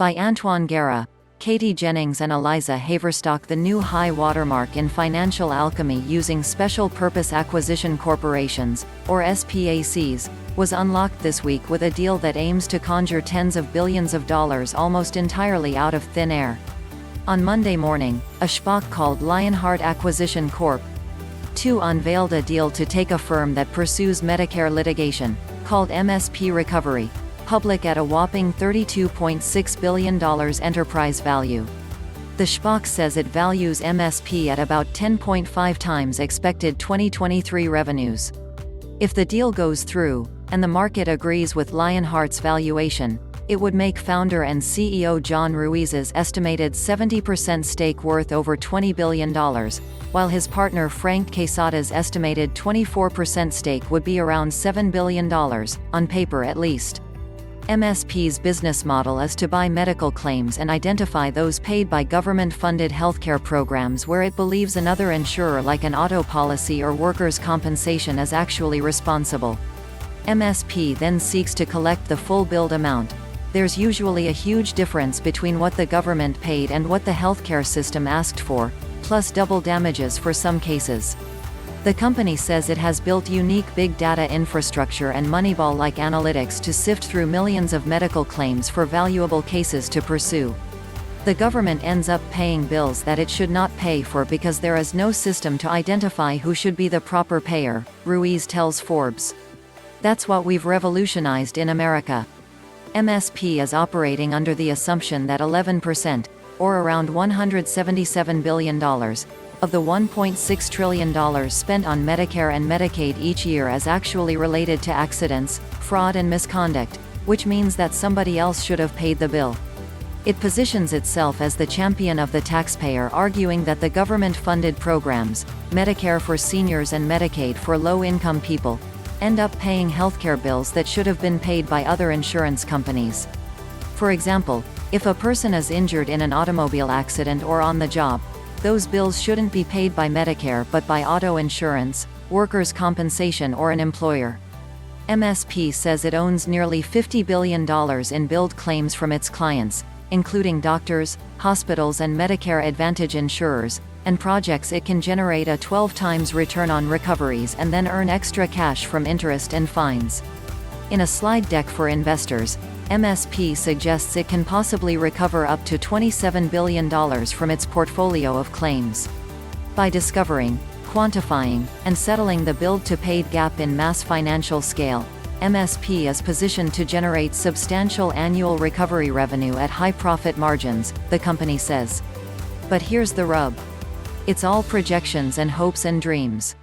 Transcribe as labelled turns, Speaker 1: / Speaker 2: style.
Speaker 1: By Antoine Gara, Katie Jennings and Eliza HaverstockThe, the new high watermark in financial alchemy using special purpose acquisition corporations, or SPACs, was unlocked this week with a deal that aims to conjure tens of billions of dollars almost entirely out of thin air. On Monday morning, a SPAC called Lionheart Acquisition Corp. II unveiled a deal to take a firm that pursues Medicare litigation, called MSP Recovery, public at a whopping $32.6 billion enterprise value. The SPAC says it values MSP at about 10.5 times expected 2023 revenues. If the deal goes through, and the market agrees with Lionheart's valuation, it would make founder and CEO John Ruiz's estimated 70% stake worth over $20 billion, while his partner Frank Quesada's estimated 24% stake would be around $7 billion, on paper at least. MSP's business model is to buy medical claims and identify those paid by government-funded healthcare programs where it believes another insurer like an auto policy or workers' compensation is actually responsible. MSP then seeks to collect the full billed amount. There's usually a huge difference between what the government paid and what the healthcare system asked for, plus double damages for some cases. The company says it has built unique big data infrastructure and Moneyball-like analytics to sift through millions of medical claims for valuable cases to pursue. The government ends up paying bills that it should not pay for because there is no system to identify who should be the proper payer, Ruiz tells Forbes. That's what we've revolutionized in America. MSP is operating under the assumption that 11%, or around $177 billion, of the $1.6 trillion spent on Medicare and Medicaid each year is actually related to accidents, fraud and misconduct, which means that somebody else should have paid the bill. It positions itself as the champion of the taxpayer, arguing that the government-funded programs, Medicare for seniors and Medicaid for low-income people, end up paying healthcare bills that should have been paid by other insurance companies. For example, if a person is injured in an automobile accident or on the job, those bills shouldn't be paid by Medicare but by auto insurance, workers' compensation or an employer. MSP says it owns nearly $50 billion in billed claims from its clients, including doctors, hospitals and Medicare Advantage insurers, and projects it can generate a 12 times return on recoveries and then earn extra cash from interest and fines. In a slide deck for investors, MSP suggests it can possibly recover up to $27 billion from its portfolio of claims. By discovering, quantifying, and settling the billed-to-paid gap in mass financial scale, MSP is positioned to generate substantial annual recovery revenue at high profit margins, the company says. But here's the rub. It's all projections and hopes and dreams.